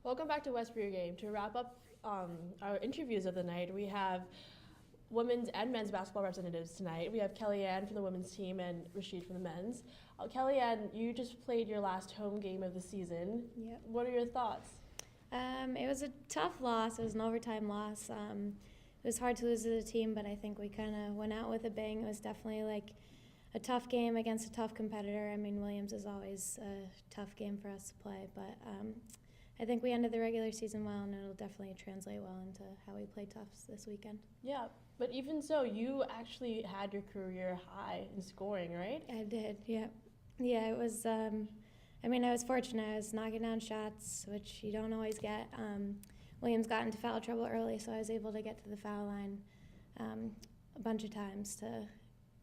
Welcome back to Westbury Game. To wrap up our interviews of the night, we have women's and men's basketball representatives tonight. We have Kellyanne from the women's team and Rashid from the men's. Kellyanne, you just played your last home game of the season. Yep. What are your thoughts? It was a tough loss. It was an overtime loss. It was hard to lose as a team, but I think we kind of went out with a bang. It was definitely like a tough game against a tough competitor. I mean, Williams is always a tough game for us to play, but I think we ended the regular season well, and it'll definitely translate well into how we play Tufts this weekend. Yeah, but even so, you actually had your career high in scoring, right? I did, yeah. Yeah, it was, I was fortunate. I was knocking down shots, which you don't always get. Williams got into foul trouble early, so I was able to get to the foul line a bunch of times to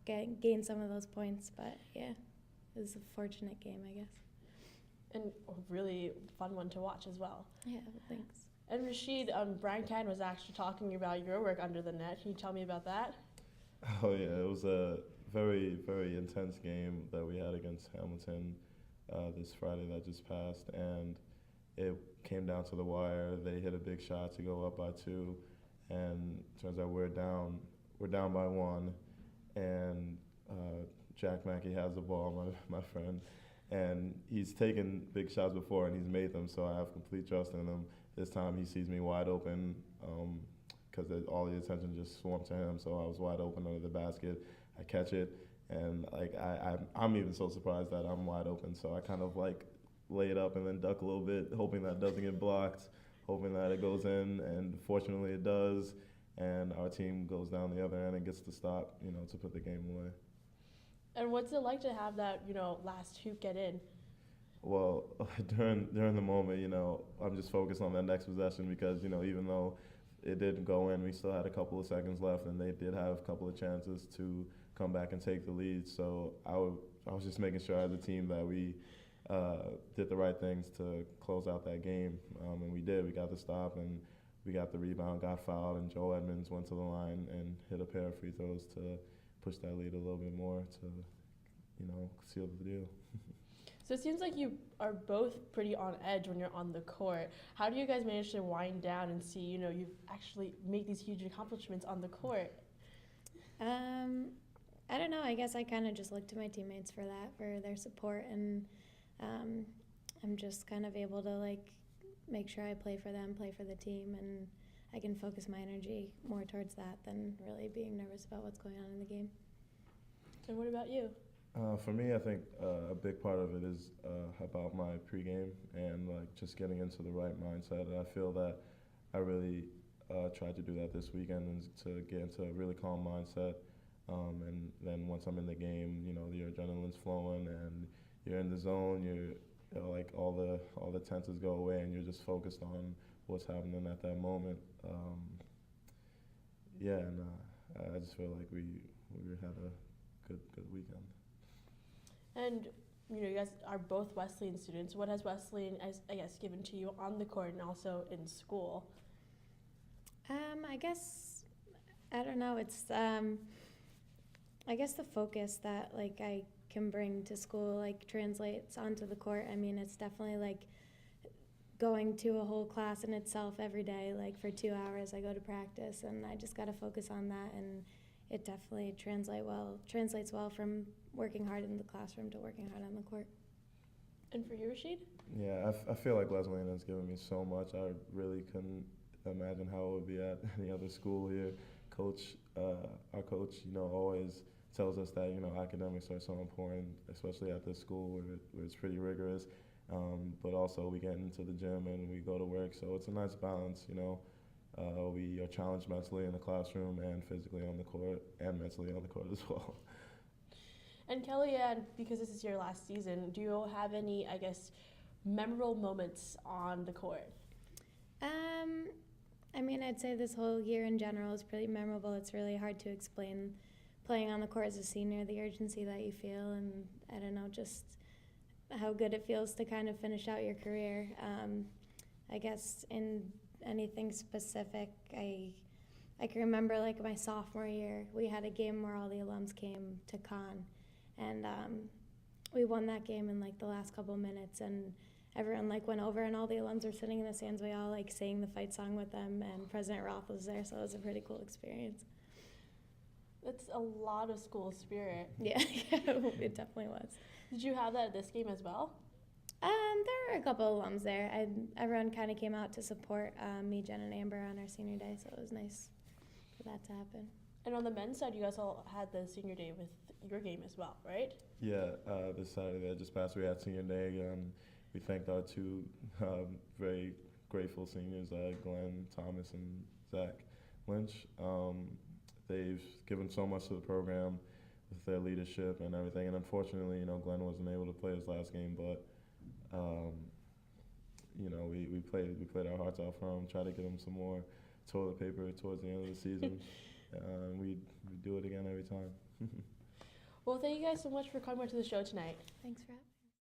gain some of those points. But, yeah, it was a fortunate game, I guess. And a really fun one to watch as well. Yeah, thanks. And Rashid, Brian Ken was actually talking about your work under the net. Can you tell me about that? Oh yeah, it was a very, very intense game that we had against Hamilton this Friday that just passed, and it came down to the wire. They hit a big shot to go up by 2, and turns out we're down by 1, and Jack Mackey has the ball, my friend, and he's taken big shots before and he's made them, so I have complete trust in him. This time he sees me wide open because all the attention just swarmed to him, so I was wide open under the basket. I catch it, and like I'm even so surprised that I'm wide open, so I kind of like lay it up and then duck a little bit, hoping that it doesn't get blocked, hoping that it goes in, and fortunately it does, and our team goes down the other end and gets to stop, to put the game away. And what's it like to have that, last hoop get in? Well, during the moment, I'm just focused on that next possession because, even though it didn't go in, we still had a couple of seconds left, and they did have a couple of chances to come back and take the lead. So I was just making sure as a team that we did the right things to close out that game, and we did. We got the stop, and we got the rebound, got fouled, and Joe Edmonds went to the line and hit a pair of free throws to push that lead a little bit more to, seal the deal. So it seems like you are both pretty on edge when you're on the court. How do you guys manage to wind down and see, you actually make these huge accomplishments on the court? I don't know. I guess I kind of just look to my teammates for their support, and I'm just kind of able to make sure I play for them, play for the team, and I can focus my energy more towards that than really being nervous about what's going on in the game. And what about you? For me, I think a big part of it is about my pregame and just getting into the right mindset. And I feel that I really tried to do that this weekend, and to get into a really calm mindset. And then once I'm in the game, your adrenaline's flowing and you're in the zone. All the tenses go away, and you're just focused on what's happening at that moment. I just feel like we had a good weekend. And you guys are both Wesleyan students. What has Wesleyan, I guess, given to you on the court and also in school? I guess, I don't know. It's I guess the focus that I can bring to school translates onto the court. I mean, it's definitely going to a whole class in itself every day. For 2 hours, I go to practice, and I just got to focus on that, and it definitely translates well from working hard in the classroom to working hard on the court. And for you, Rashid? Yeah, I feel like Wesleyan has given me so much. I really couldn't imagine how it would be at any other school here. Our coach, always tells us that, academics are so important, especially at this school where it's pretty rigorous. But also we get into the gym and we go to work, so it's a nice balance, We are challenged mentally in the classroom and physically on the court and mentally on the court as well. And Kellyanne, because this is your last season, do you have any, I guess, memorable moments on the court? I'd say this whole year in general is pretty memorable. It's really hard to explain playing on the court as a senior, the urgency that you feel, and I don't know, just how good it feels to kind of finish out your career. I guess in anything specific, I can remember my sophomore year, we had a game where all the alums came to Con, and we won that game in the last couple minutes, and everyone like went over and all the alums were sitting in the stands. We all like sang the fight song with them, and President Roth was there, so it was a pretty cool experience. That's a lot of school spirit. Yeah, it definitely was. Did you have that at this game as well? There were a couple alums there. Everyone kind of came out to support me, Jen, and Amber on our senior day, so it was nice for that to happen. And on the men's side, you guys all had the senior day with your game as well, right? Yeah, this Saturday that just passed, we had senior day, and we thanked our two very grateful seniors, Glenn Thomas and Zach Lynch. They've given so much to the program with their leadership and everything. And unfortunately, Glenn wasn't able to play his last game, but we played our hearts out for him, tried to get him some more toilet paper towards the end of the season. We do it again every time. Well, thank you guys so much for coming to the show tonight. Thanks for having me.